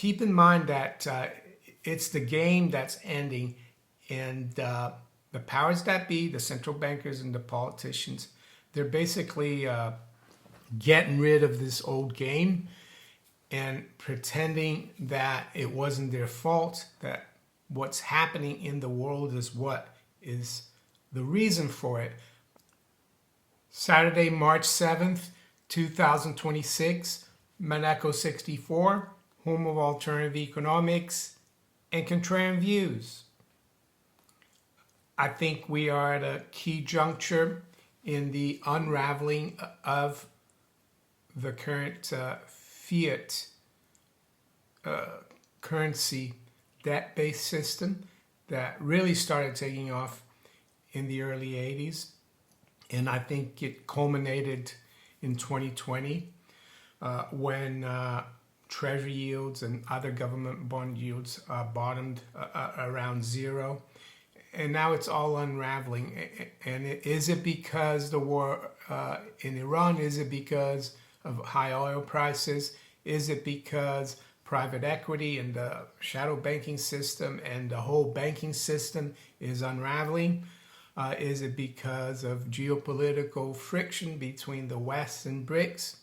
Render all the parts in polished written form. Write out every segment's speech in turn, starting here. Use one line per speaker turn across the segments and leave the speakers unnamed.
keep in mind that it's the game that's ending, and the powers that be, the central bankers and the politicians, they're basically getting rid of this old game and pretending that it wasn't their fault, that what's happening in the world is what is the reason for it. Saturday, March 7th, 2026, Monaco 64, home of alternative economics and contrarian views. I think we are at a key juncture in the unraveling of the current Fiat currency debt-based system that really started taking off in the early 80s. And I think it culminated in 2020 when treasury yields and other government bond yields bottomed around zero. And now it's all unraveling. And is it because the war in Iran? Is it because of high oil prices? Is it because private equity and the shadow banking system and the whole banking system is unraveling? Is it because of geopolitical friction between the West and BRICS?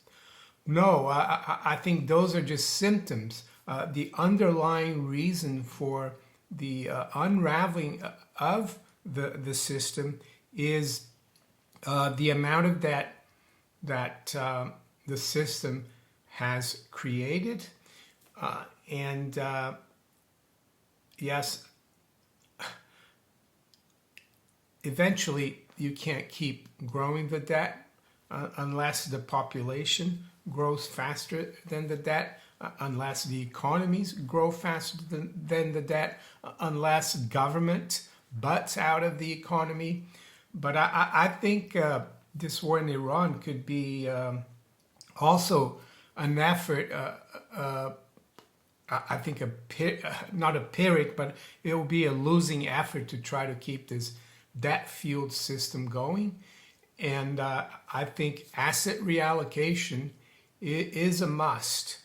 No, I think those are just symptoms. The underlying reason for the unraveling of the system is the amount of debt that the system has created. And yes, eventually you can't keep growing the debt unless the population grows faster than the debt, unless the economies grow faster than the debt, unless government butts out of the economy. But I think this war in Iran could be also an effort, I think not a pyrrhic, but it will be a losing effort to try to keep this debt-fueled system going. And I think asset reallocation is a must.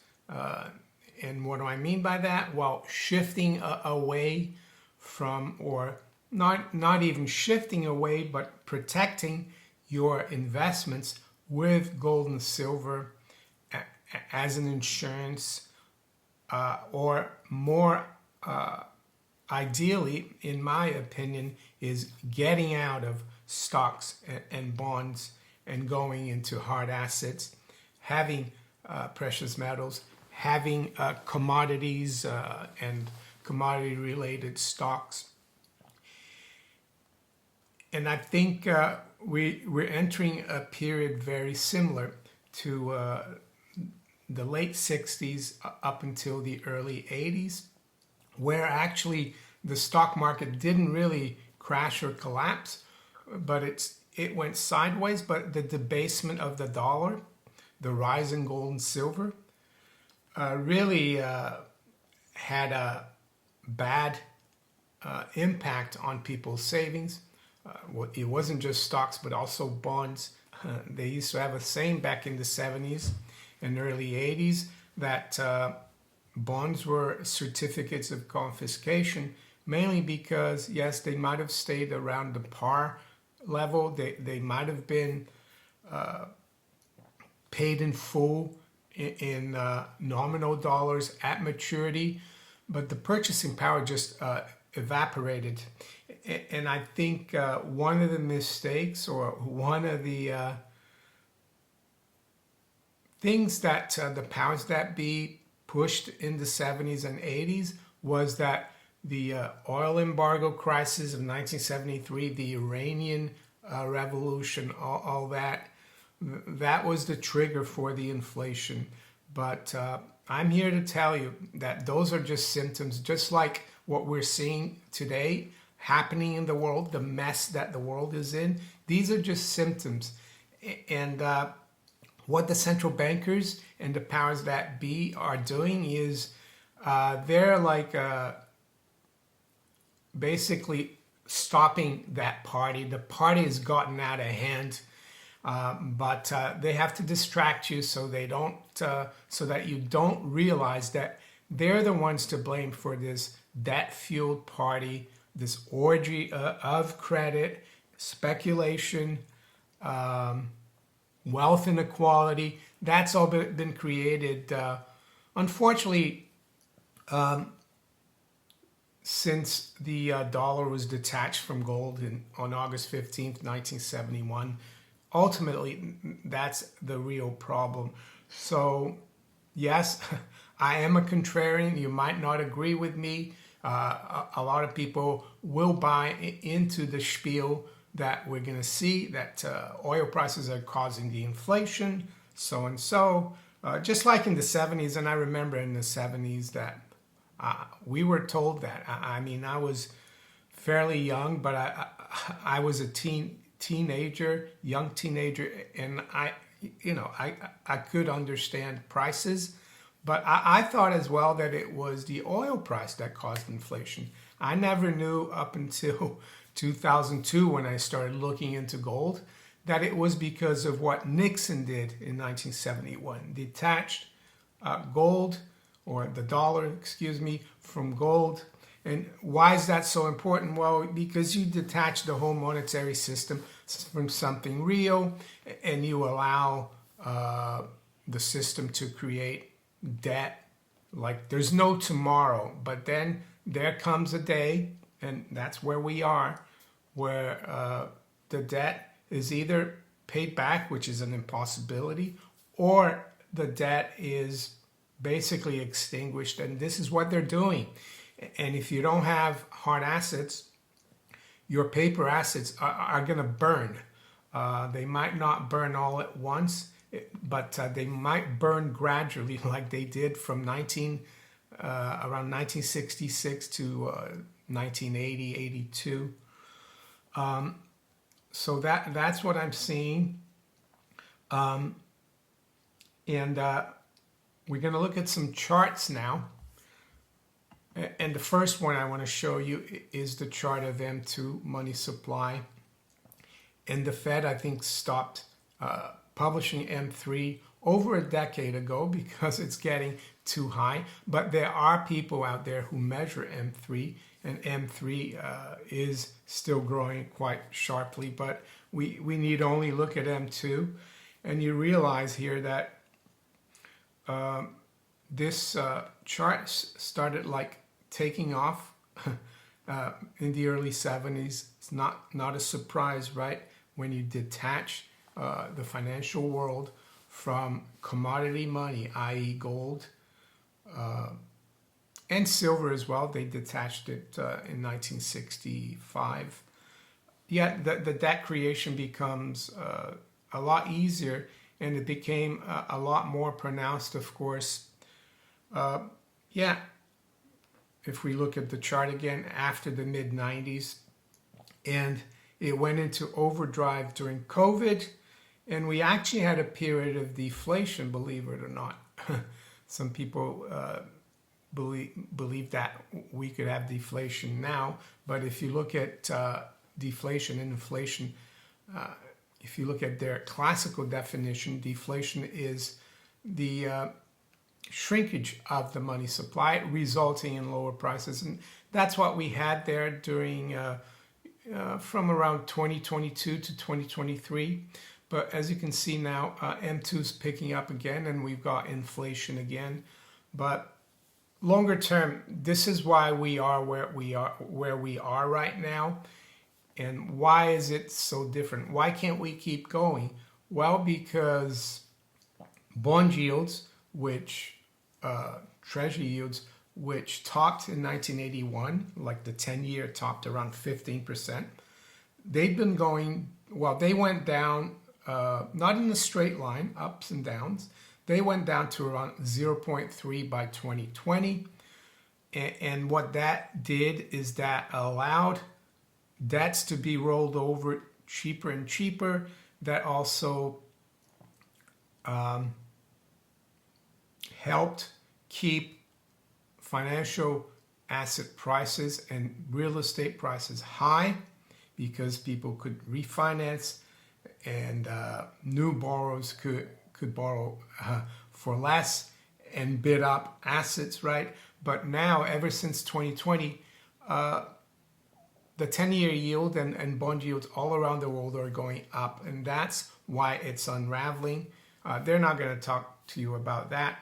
And what do I mean by that? Well, shifting away from, or not even shifting away, but protecting your investments with gold and silver as an insurance, or more ideally, in my opinion, is getting out of stocks and bonds and going into hard assets, having precious metals, having commodities and commodity-related stocks. And I think we're entering a period very similar to the late 60s up until the early 80s, where actually the stock market didn't really crash or collapse, but it went sideways. But the debasement of the dollar, the rise in gold and silver, really had a bad impact on people's savings. It wasn't just stocks, but also bonds. They used to have a saying back in the 70s and early 80s that bonds were certificates of confiscation, mainly because, yes, they might have stayed around the par level. They might have been paid in full in nominal dollars at maturity, but the purchasing power just evaporated. And I think one of the mistakes, or one of the things that the powers that be pushed in the 70s and 80s was that the oil embargo crisis of 1973, the Iranian revolution, all that was the trigger for the inflation. But I'm here to tell you that those are just symptoms, just like what we're seeing today happening in the world, the mess that the world is in. These are just symptoms. And what the central bankers and the powers that be are doing is they're like basically stopping that party. The party has gotten out of hand, but they have to distract you so they don't, so that you don't realize that they're the ones to blame for this debt-fueled party, this orgy of credit, speculation, wealth inequality. That's all been created, unfortunately, since the dollar was detached from gold on August 15th, 1971. Ultimately, that's the real problem. So, yes, I am a contrarian. You might not agree with me. A lot of people will buy into the spiel that we're going to see that oil prices are causing the inflation, so and so. Just like in the 70s, and I remember in the 70s that we were told that. I mean, I was fairly young, but I was a young teenager, and I could understand prices, but I thought as well that it was the oil price that caused inflation. I never knew up until 2002 when I started looking into gold that it was because of what Nixon did in 1971. Detached gold, or the dollar, excuse me, from gold. And why is that so important? Well, because you detach the whole monetary system from something real, and you allow the system to create debt like there's no tomorrow. But then there comes a day, and that's where we are, where the debt is either paid back, which is an impossibility, or the debt is basically extinguished, and this is what they're doing. And if you don't have hard assets, your paper assets are going to burn. They might not burn all at once, but they might burn gradually, like they did from around 1966 to 1980, 82. So that's what I'm seeing. And we're going to look at some charts now. And the first one I want to show you is the chart of M2 money supply. And the Fed, I think, stopped publishing M3 over a decade ago because it's getting too high. But there are people out there who measure M3, and M3 is still growing quite sharply. But we need only look at M2, and you realize here that this chart started like taking off in the early 70s. It's not a surprise, right? When you detach the financial world from commodity money, i.e. gold, and silver as well. They detached it in 1965. Yet the debt creation becomes a lot easier, and it became a lot more pronounced, of course. If we look at the chart again, after the mid-90s, and it went into overdrive during COVID, and we actually had a period of deflation, believe it or not. Some people believe that we could have deflation now, but if you look at deflation and inflation, if you look at their classical definition, deflation is the shrinkage of the money supply, resulting in lower prices. And that's what we had there during from around 2022 to 2023. But as you can see now, M2 is picking up again, and we've got inflation again. But longer term, this is why we are where we are right now. And why is it so different? Why can't we keep going? Well, because bond yields, which treasury yields, which topped in 1981, like the 10-year topped around 15%. They've been going, well, they went down, not in a straight line, ups and downs. They went down to around 0.3 by 2020. And what that did is that allowed debts to be rolled over cheaper and cheaper. That also helped keep financial asset prices and real estate prices high, because people could refinance, and new borrowers could borrow for less, and bid up assets, right? But now, ever since 2020, the 10-year yield and bond yields all around the world are going up, and that's why it's unraveling. They're not going to talk to you about that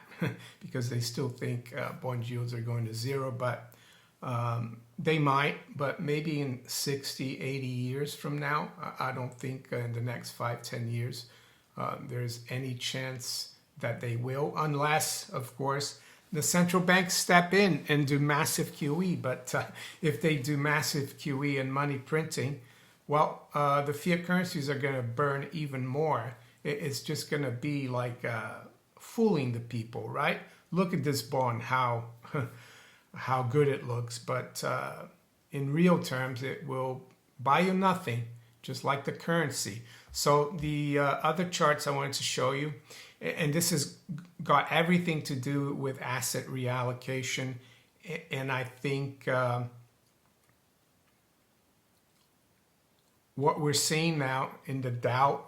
because they still think bond yields are going to zero, but they might, but maybe in 60, 80 years from now. I don't think in the next 5-10 years there's any chance that they will, unless, of course, the central banks step in and do massive QE. But if they do massive QE and money printing, well, the fiat currencies are going to burn even more. It's just going to be like fooling the people, right? Look at this bond, how good it looks, but in real terms, it will buy you nothing, just like the currency. So the other charts I wanted to show you, and this has got everything to do with asset reallocation, and I think what we're seeing now in the Dow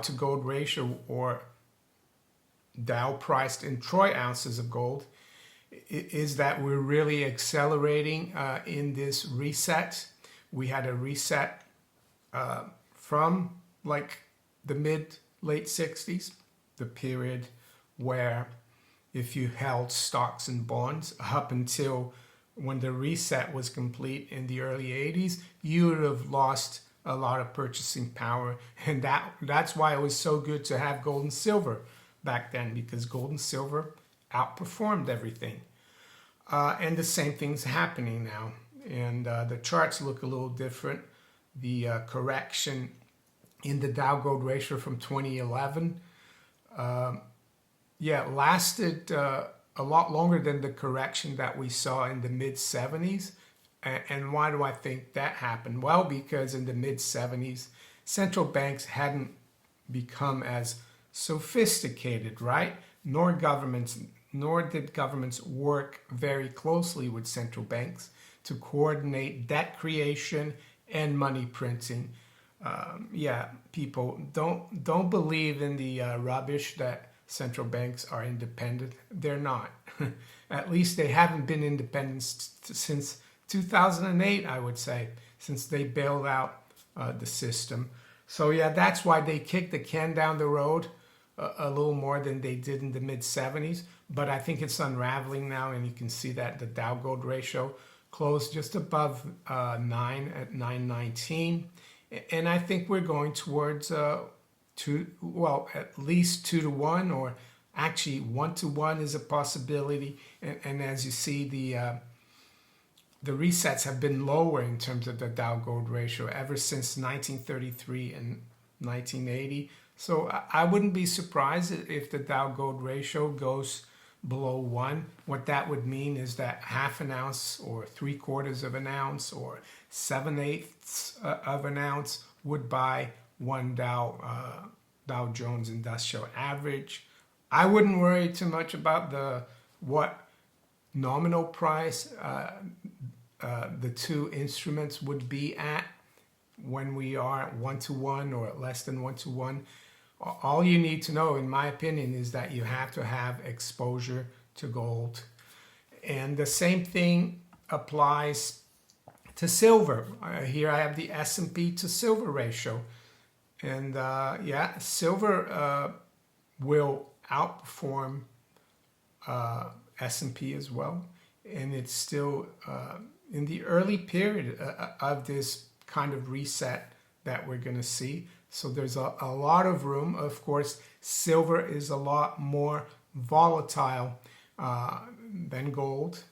to gold ratio, or Dow priced in troy ounces of gold, is that we're really accelerating in this reset. We had a reset from like the late 60s, the period where if you held stocks and bonds up until when the reset was complete in the early 80s, you would have lost a lot of purchasing power. And that's why it was so good to have gold and silver back then, because gold and silver outperformed everything. And the same thing's happening now. And the charts look a little different. The correction in the Dow gold ratio from 2011, lasted a lot longer than the correction that we saw in the mid 70s. And why do I think that happened? Well, because in the mid 70s, central banks hadn't become as sophisticated, right? Nor did governments work very closely with central banks to coordinate debt creation and money printing. People don't believe in the rubbish that central banks are independent. They're not. At least they haven't been independent since 2008, I would say, since they bailed out the system. So that's why they kicked the can down the road a little more than they did in the mid 70s. But I think it's unraveling now, and you can see that the Dow gold ratio closed just above 9 at 919. And I think we're going towards at least 2 to 1, or actually 1 to 1 is a possibility. And as you see, the resets have been lower in terms of the Dow gold ratio ever since 1933 and 1980. So I wouldn't be surprised if the Dow gold ratio goes below 1. What that would mean is that half an ounce or 3/4 of an ounce or 7/8 of an ounce would buy one Dow Jones Industrial Average. I wouldn't worry too much about what nominal price the two instruments would be at when we are 1 to 1 or less than 1 to 1. All you need to know, in my opinion, is that you have to have exposure to gold. And the same thing applies to silver. Here I have the S&P to silver ratio. And silver will outperform S&P as well. And it's still in the early period of this kind of reset that we're going to see. So there's a lot of room. Of course, silver is a lot more volatile than gold.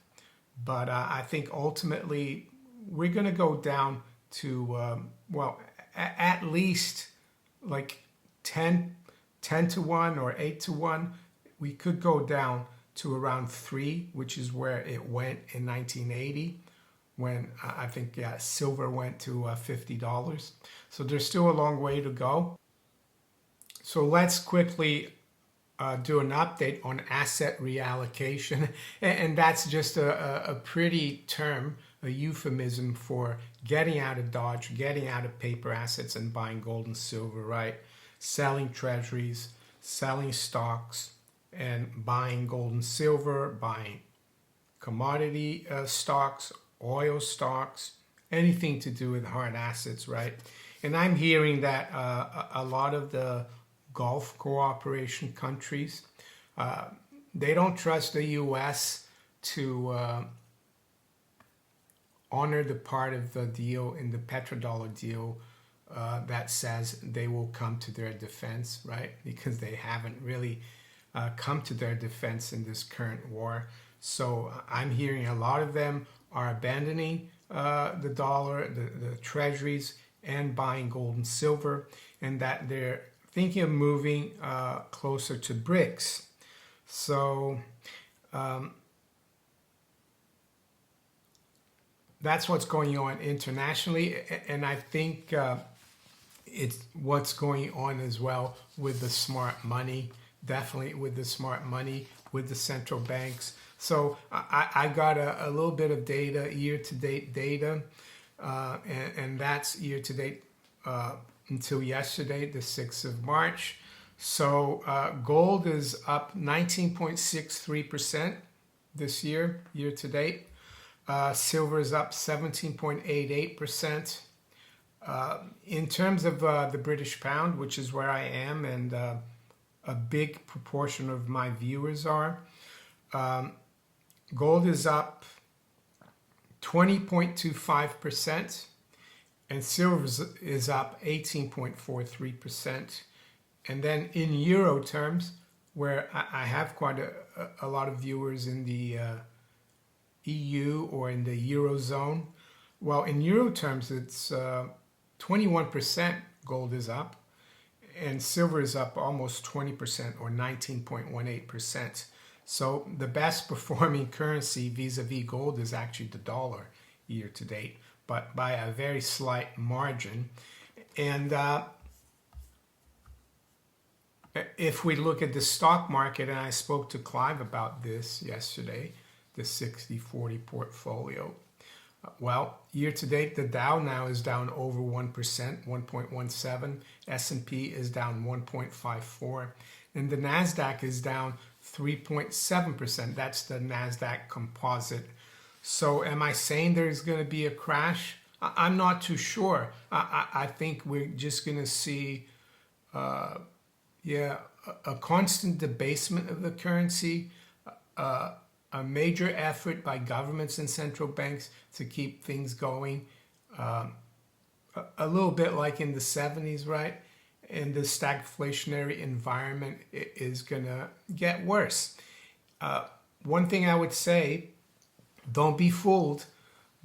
But I think ultimately we're going to go down to, at least like 10 to 1 or 8 to 1. We could go down to around 3, which is where it went in 1980. When I think silver went to $50. So there's still a long way to go. So let's quickly do an update on asset reallocation. And that's just a pretty term, a euphemism for getting out of Dodge, getting out of paper assets and buying gold and silver, right? Selling treasuries, selling stocks, and buying gold and silver, buying commodity stocks, oil stocks, anything to do with hard assets, right? And I'm hearing that a lot of the Gulf cooperation countries, they don't trust the U.S. to honor the part of the deal in the petrodollar deal that says they will come to their defense, right? Because they haven't really come to their defense in this current war. So I'm hearing a lot of them are abandoning the dollar, the treasuries, and buying gold and silver, and that they're thinking of moving closer to BRICS. So that's what's going on internationally, and I think it's what's going on as well with the smart money, definitely with the smart money, with the central banks. So I got a little bit of data, year-to-date data, and that's year-to-date until yesterday, the 6th of March. So gold is up 19.63% this year, year-to-date. Silver is up 17.88%. In terms of the British pound, which is where I am and a big proportion of my viewers are, gold is up 20.25% and silver is up 18.43%. And then in euro terms, where I have quite a lot of viewers in the EU or in the Eurozone, well, in euro terms, it's 21% gold is up, and silver is up almost 20% or 19.18%. So the best performing currency vis-a-vis gold is actually the dollar year to date, but by a very slight margin. And if we look at the stock market, and I spoke to Clive about this yesterday, the 60-40 portfolio. Well, year to date, the Dow now is down over 1%, 1.17. S&P is down 1.54. And the NASDAQ is down 3.7%. That's the NASDAQ composite. So am I saying there's going to be a crash? I'm not too sure. I think we're just going to see a constant debasement of the currency, a major effort by governments and central banks to keep things going, a little bit like in the 70s, right? And the stagflationary environment is going to get worse. One thing I would say, don't be fooled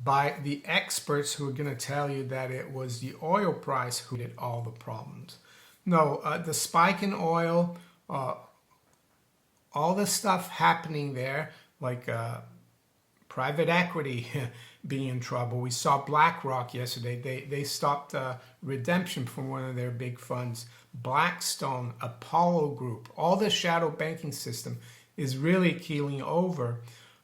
by the experts who are going to tell you that it was the oil price who did all the problems. No, the spike in oil, all the stuff happening there, like private equity being in trouble. We saw BlackRock yesterday. They stopped redemption from one of their big funds. Blackstone, Apollo Group, all the shadow banking system is really keeling over.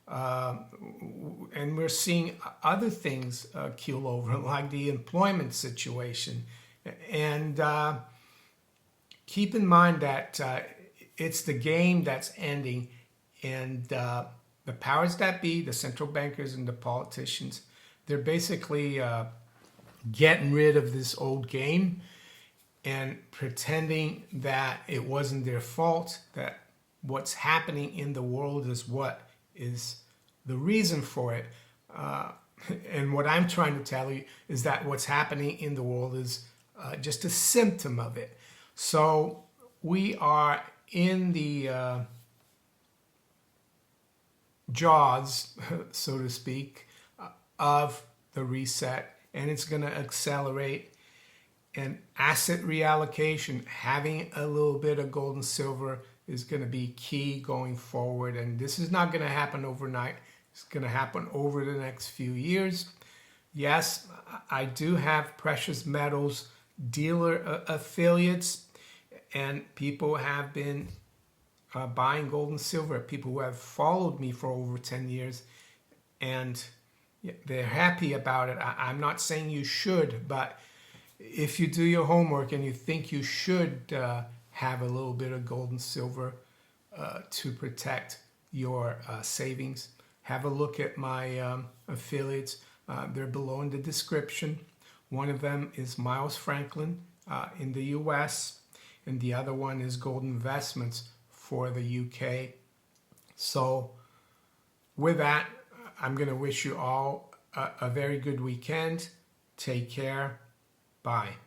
And we're seeing other things keel over, like the employment situation. And keep in mind that it's the game that's ending, and the powers that be, the central bankers and the politicians, they're basically getting rid of this old game and pretending that it wasn't their fault, that what's happening in the world is what is the reason for it. And what I'm trying to tell you is that what's happening in the world is just a symptom of it. So we are in the jaws, so to speak, of the reset, and it's going to accelerate. And asset reallocation, having a little bit of gold and silver, is going to be key going forward. And this is not going to happen overnight. It's going to happen over the next few years. Yes, I do have precious metals dealer affiliates, and people have been buying gold and silver, people who have followed me for over 10 years, and they're happy about it. I'm not saying you should, but if you do your homework and you think you should have a little bit of gold and silver, to protect your savings. Have a look at my affiliates. They're below in the description. One of them is Miles Franklin in the US, and the other one is Gold Investments for the UK. So with that, I'm going to wish you all a very good weekend. Take care. Bye.